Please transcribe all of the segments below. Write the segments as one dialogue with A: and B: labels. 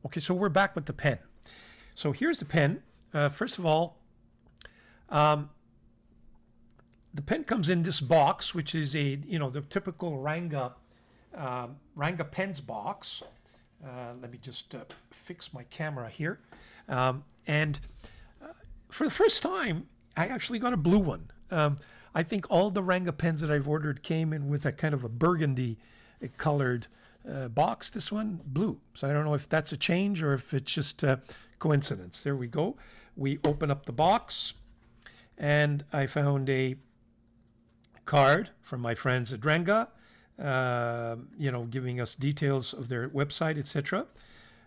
A: Okay, so we're back with the pen. So here's the pen. First of all, the pen comes in this box, which is the typical Ranga pens box. Let me just fix my camera here. And for the first time, I actually got a blue one. I think all the Ranga pens that I've ordered came in with a kind of a burgundy colored box. This one, blue. So I don't know if that's a change or if it's just a coincidence. There we go. We open up the box, and I found a card from my friends at Ranga, giving us details of their website, etc.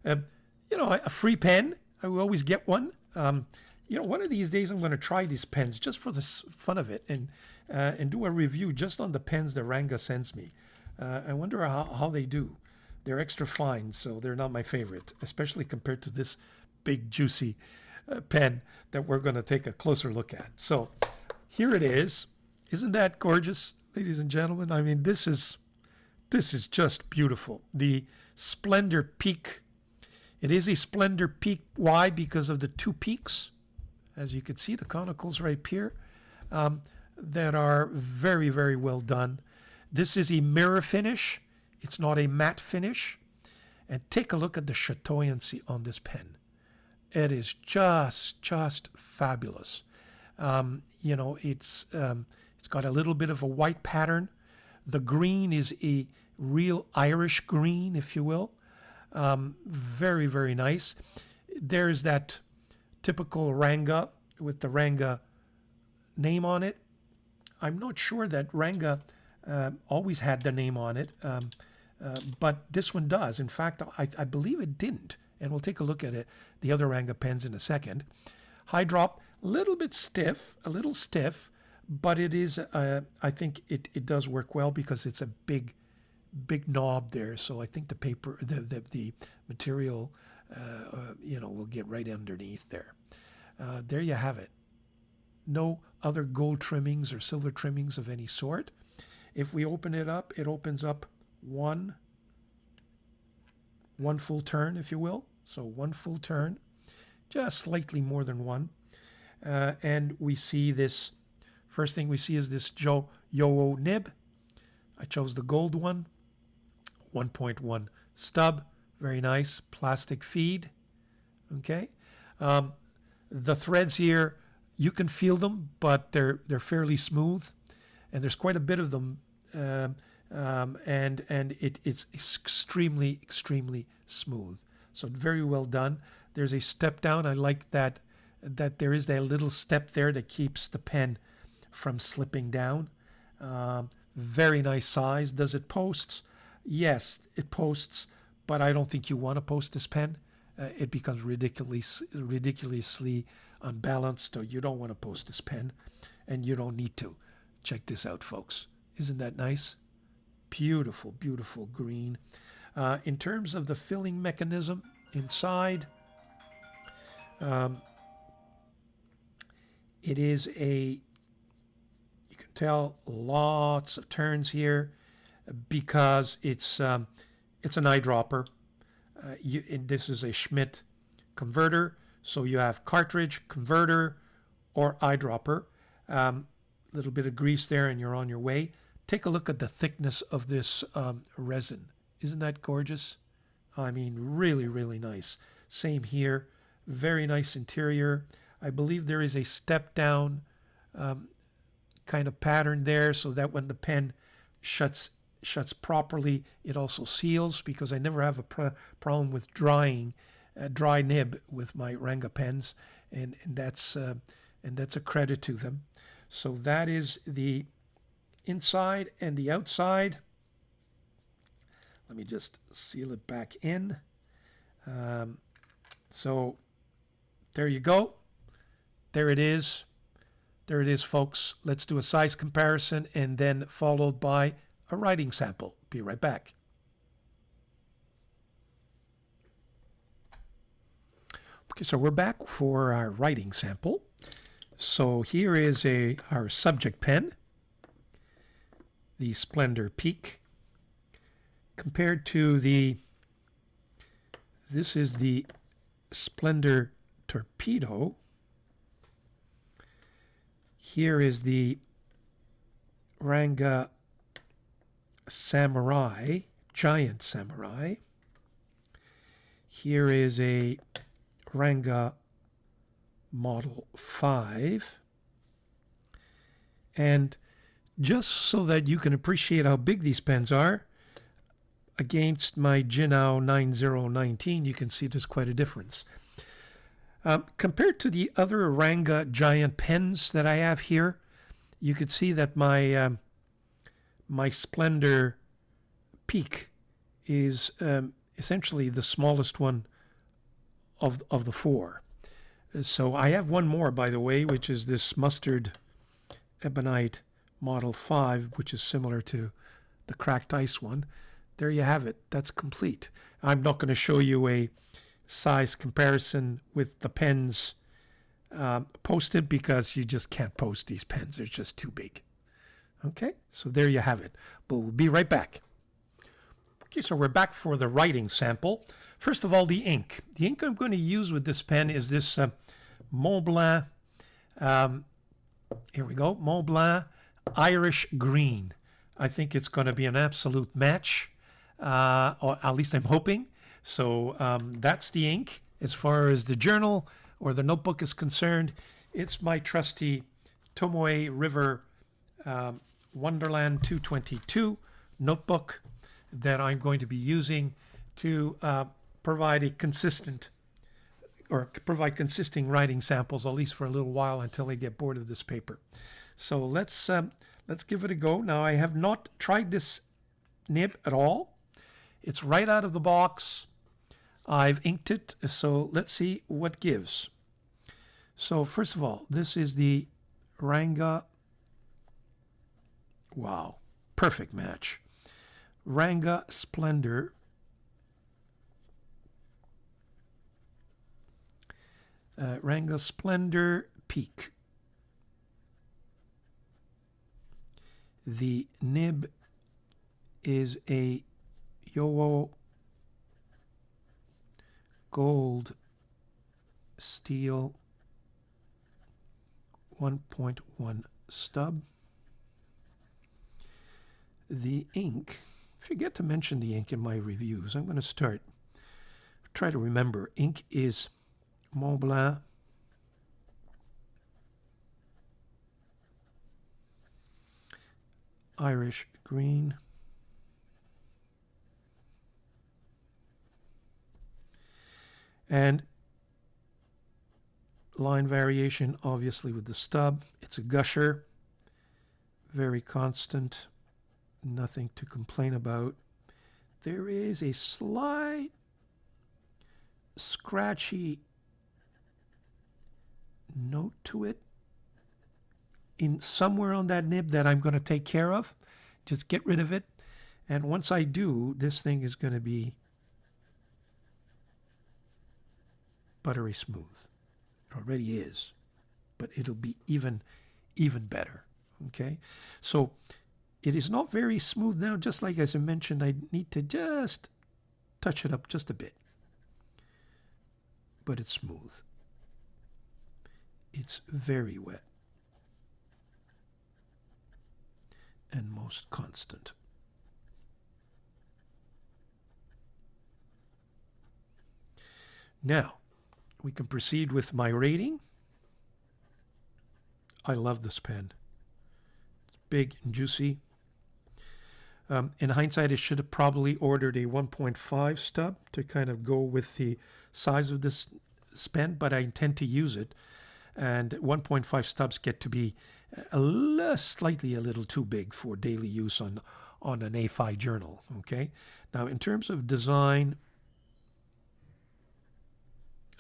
A: A free pen. I will always get one. One of these days I'm going to try these pens just for the fun of it and do a review just on the pens that Ranga sends me. I wonder how they do. They're extra fine, so they're not my favorite, especially compared to this big, juicy pen that we're going to take a closer look at. So here it is. Isn't that gorgeous, ladies and gentlemen? I mean, this is just beautiful. The Splendour Peak. It is a Splendour Peak. Why? Because of the two peaks. As you can see, the conicals right here that are very, very well done. This is a mirror finish. It's not a matte finish. And take a look at the chatoyancy on this pen. It is just fabulous. It's got a little bit of a white pattern. The green is a real Irish green, if you will. Very, very nice. There's that typical Ranga with the Ranga name on it. I'm not sure that Ranga always had the name on it, but this one does. In fact, I believe it didn't, and we'll take a look at it, the other Ranga pens in a second. High drop, a little stiff, but it is, I think it does work well because it's a big knob there. So I think the paper, the material, will get right underneath there. There you have it. No other gold trimmings or silver trimmings of any sort. If we open it up, it opens up one full turn, if you will. So one full turn, just slightly more than one. And we see this, first thing we see is this Yo-O nib. I chose the gold one. 1.1 stub, very nice, plastic feed. Okay. The threads here, you can feel them, but they're fairly smooth, and there's quite a bit of them, and it's extremely smooth. So very well done. There's a step down. I like that there is that little step there that keeps the pen from slipping down. Very nice size. Does it post? Yes, it posts, but I don't think you want to post this pen. It becomes ridiculously unbalanced, so you don't want to post this pen, and you don't need to. Check this out, folks. Isn't that nice? Beautiful, beautiful green. In terms of the filling mechanism inside, it is you can tell lots of turns here because it's an eyedropper. This is a Schmidt converter, so you have cartridge, converter, or eyedropper. Little bit of grease there and you're on your way. Take a look at the thickness of this resin. Isn't that gorgeous? I mean, really, really nice. Same here. Very nice interior. I believe there is a step down kind of pattern there so that when the pen shuts properly, it also seals, because I never have a problem with dry nib with my Ranga pens, and that's a credit to them. So that is the inside and the outside. Let me just seal it back in. So there you go. There it is. There it is, folks. Let's do a size comparison and then followed by a writing sample. Be right back. Okay, so we're back for our writing sample. So here is our subject pen, the Splendour Peak, compared to the This is the Splendour Torpedo. Here is the Ranga Samurai, Giant Samurai. Here is a Ranga Model 5. And just so that you can appreciate how big these pens are, against my Jinao 9019, you can see there's quite a difference. Compared to the other Ranga Giant pens that I have here, you could see that my my Splendour Peak is essentially the smallest one of the four. So I have one more, by the way, which is this Mustard Ebonite Model 5, which is similar to the Cracked Ice one. There you have it. That's complete. I'm not going to show you a size comparison with the pens posted, because you just can't post these pens. They're just too big. Okay, so there you have it. But we'll be right back. Okay, so we're back for the writing sample. First of all, the ink. The ink I'm going to use with this pen is this Montblanc. Here we go, Montblanc Irish Green. I think it's going to be an absolute match, or at least I'm hoping. So that's the ink. As far as the journal or the notebook is concerned, it's my trusty Tomoe River Wonderland 222 notebook that I'm going to be using to provide a consistent consistent writing samples, at least for a little while, until I get bored of this paper. So let's give it a go. Now, I have not tried this nib at all. It's right out of the box. I've inked it, so let's see what gives. So first of all, this is the Ranga. Wow, perfect match. Ranga Splendour. Ranga Splendour Peak. The nib is a Yowo gold steel 1.1 stub. The ink, I forget to mention the ink in my reviews. I'm going to try to remember. Ink is Montblanc Irish Green. And line variation, obviously, with the stub. It's a gusher, very constant, nothing to complain about. There is a slight scratchy note to it in somewhere on that nib that I'm going to take care of. Just get rid of it. And once I do, this thing is going to be buttery smooth. It already is, but it'll be even better. Okay, so it is not very smooth now. Just like as I mentioned, I need to just touch it up just a bit, but it's smooth. It's very wet and most constant. Now, we can proceed with my rating. I love this pen. It's big and juicy. In hindsight, I should have probably ordered a 1.5 stub to kind of go with the size of this pen, but I intend to use it. And 1.5 stubs get to be slightly a little too big for daily use on an A5 journal. Okay. Now, in terms of design,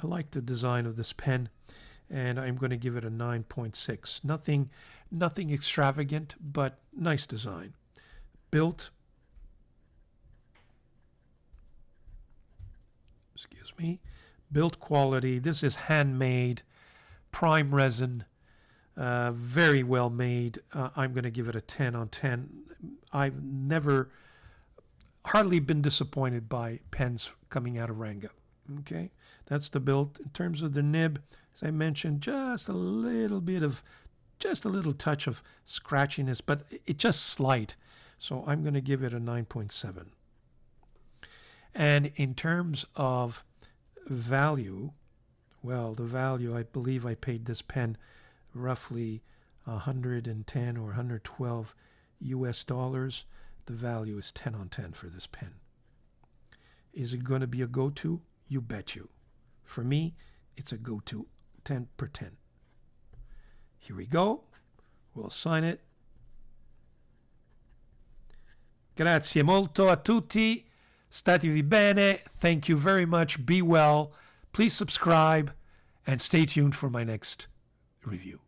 A: I like the design of this pen, and I'm going to give it a 9.6. Nothing extravagant, but nice design. Built, built quality. This is handmade, prime resin, very well made. I'm going to give it a 10 on 10. I've hardly been disappointed by pens coming out of Ranga. Okay, that's the build. In terms of the nib, as I mentioned, just a little touch of scratchiness, but it just slight. So I'm going to give it a 9.7. And in terms of value, well, the value, I believe I paid this pen roughly 110 or 112 US dollars. The value is 10 on 10 for this pen. Is it going to be a go-to? You bet you. For me, it's a go-to, 10 per 10. Here we go. We'll sign it. Grazie molto a tutti. Statevi bene. Thank you very much. Be well. Please subscribe and stay tuned for my next review.